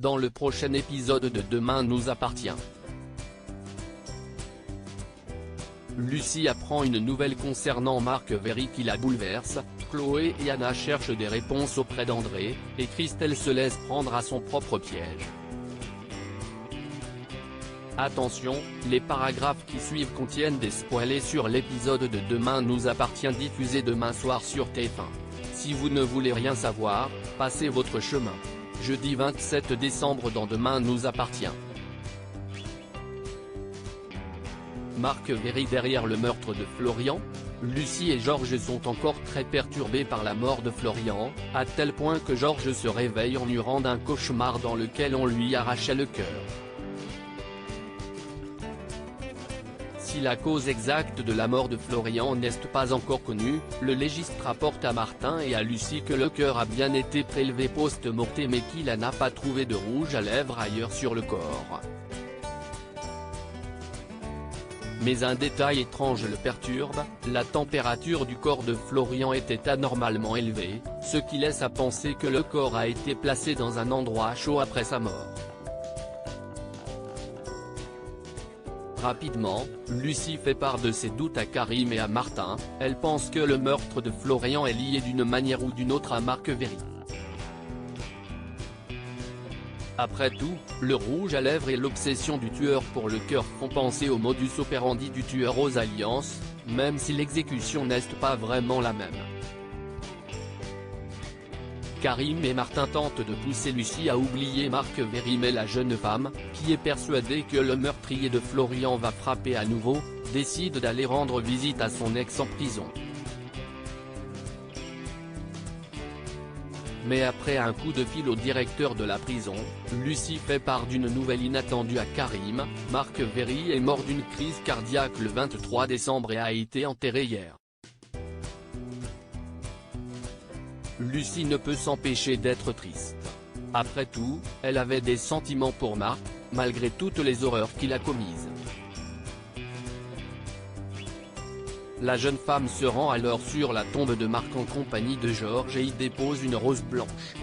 dans le prochain épisode de Demain nous appartient. Lucie apprend une nouvelle concernant Marc Véry qui la bouleverse, Chloé et Anna cherchent des réponses auprès d'André, et Christelle se laisse prendre à son propre piège. Attention, les paragraphes qui suivent contiennent des spoilers sur l'épisode de Demain nous appartient diffusé demain soir sur TF1. Si vous ne voulez rien savoir, passez votre chemin. Jeudi 27 décembre dans Demain nous appartient. Marc Véry derrière le meurtre de Florian? Lucie et Georges sont encore très perturbés par la mort de Florian, à tel point que Georges se réveille en hurlant d'un cauchemar dans lequel on lui arrachait le cœur. Si la cause exacte de la mort de Florian n'est pas encore connue, le légiste rapporte à Martin et à Lucie que le cœur a bien été prélevé post-mortem mais qu'il n'a pas trouvé de rouge à lèvres ailleurs sur le corps. Mais un détail étrange le perturbe, la température du corps de Florian était anormalement élevée, ce qui laisse à penser que le corps a été placé dans un endroit chaud après sa mort. Rapidement, Lucie fait part de ses doutes à Karim et à Martin, elle pense que le meurtre de Florian est lié d'une manière ou d'une autre à Marc Véry. Après tout, le rouge à lèvres et l'obsession du tueur pour le cœur font penser au modus operandi du tueur aux alliances, même si l'exécution n'est pas vraiment la même. Karim et Martin tentent de pousser Lucie à oublier Marc Véry mais la jeune femme, qui est persuadée que le meurtrier de Florian va frapper à nouveau, décide d'aller rendre visite à son ex en prison. Mais après un coup de fil au directeur de la prison, Lucie fait part d'une nouvelle inattendue à Karim, Marc Véry est mort d'une crise cardiaque le 23 décembre et a été enterré hier. Lucie ne peut s'empêcher d'être triste. Après tout, elle avait des sentiments pour Marc, malgré toutes les horreurs qu'il a commises. La jeune femme se rend alors sur la tombe de Marc en compagnie de Georges et y dépose une rose blanche.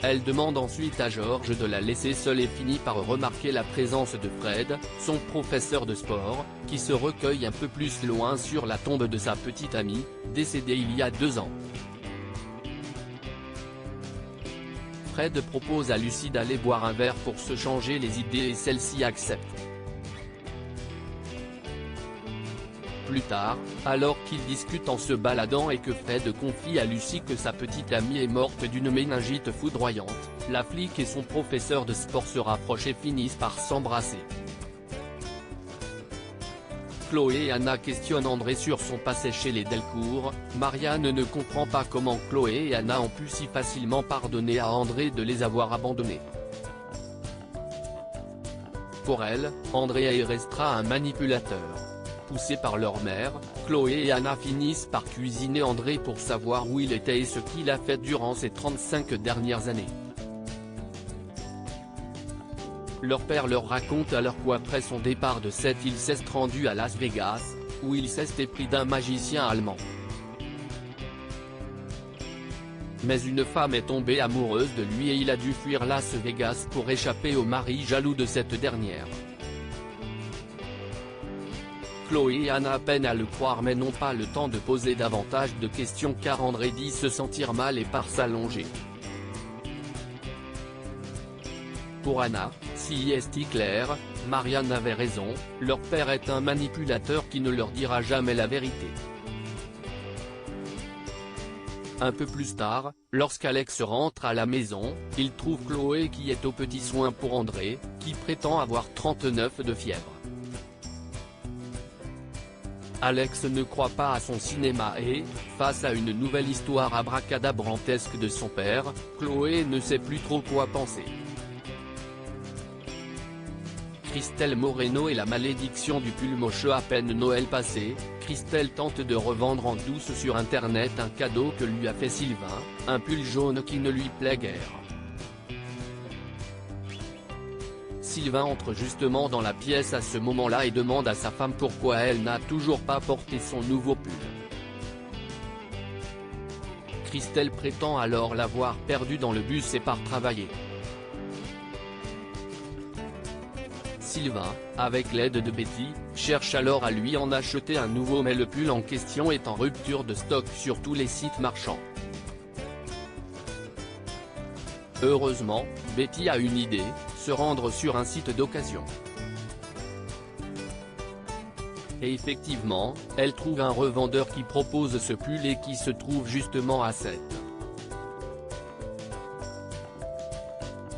Elle demande ensuite à Georges de la laisser seule et finit par remarquer la présence de Fred, son professeur de sport, qui se recueille un peu plus loin sur la tombe de sa petite amie, décédée il y a 2 ans. Fred propose à Lucie d'aller boire un verre pour se changer les idées et celle-ci accepte. Plus tard, alors qu'ils discutent en se baladant et que Fred confie à Lucie que sa petite amie est morte d'une méningite foudroyante, la flic et son professeur de sport se rapprochent et finissent par s'embrasser. Chloé et Anna questionnent André sur son passé chez les Delcourt, Marianne ne comprend pas comment Chloé et Anna ont pu si facilement pardonner à André de les avoir abandonnés. Pour elle, André restera un manipulateur. Poussés par leur mère, Chloé et Anna finissent par cuisiner André pour savoir où il était et ce qu'il a fait durant ces 35 dernières années. Leur père leur raconte alors qu'après son départ de cette île s'est rendu à Las Vegas, où il s'est épris d'un magicien allemand. Mais une femme est tombée amoureuse de lui et il a dû fuir Las Vegas pour échapper au mari jaloux de cette dernière. Chloé et Anna peinent à le croire mais n'ont pas le temps de poser davantage de questions car André dit se sentir mal et part s'allonger. Pour Anna, si est clair, Marianne avait raison, leur père est un manipulateur qui ne leur dira jamais la vérité. Un peu plus tard, lorsqu'Alex rentre à la maison, il trouve Chloé qui est aux petits soins pour André, qui prétend avoir 39 de fièvre. Alex ne croit pas à son cinéma et, face à une nouvelle histoire abracadabrantesque de son père, Chloé ne sait plus trop quoi penser. Christelle Moreno et la malédiction du pull moche à peine Noël passé, Christelle tente de revendre en douce sur internet un cadeau que lui a fait Sylvain, un pull jaune qui ne lui plaît guère. Sylvain entre justement dans la pièce à ce moment-là et demande à sa femme pourquoi elle n'a toujours pas porté son nouveau pull. Christelle prétend alors l'avoir perdu dans le bus et part travailler. Sylvain, avec l'aide de Betty, cherche alors à lui en acheter un nouveau mais le pull en question est en rupture de stock sur tous les sites marchands. Heureusement, Betty a une idée, se rendre sur un site d'occasion. Et effectivement, elle trouve un revendeur qui propose ce pull et qui se trouve justement à 7.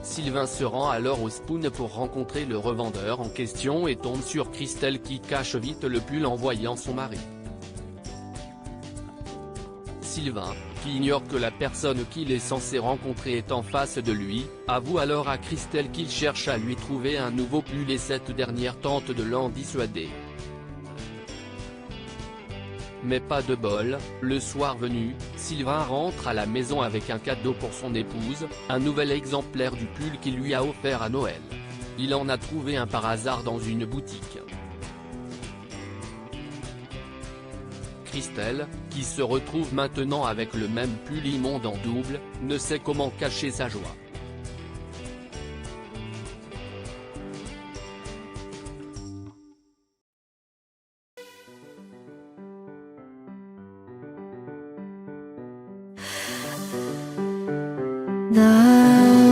Sylvain se rend alors au Spoon pour rencontrer le revendeur en question et tombe sur Christelle qui cache vite le pull en voyant son mari. Sylvain, qui ignore que la personne qu'il est censé rencontrer est en face de lui, avoue alors à Christelle qu'il cherche à lui trouver un nouveau pull et cette dernière tente de l'en dissuader. Mais pas de bol, le soir venu, Sylvain rentre à la maison avec un cadeau pour son épouse, un nouvel exemplaire du pull qu'il lui a offert à Noël. Il en a trouvé un par hasard dans une boutique. Christelle, qui se retrouve maintenant avec le même pull immonde en double, ne sait comment cacher sa joie. The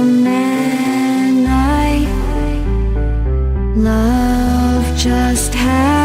man I love just had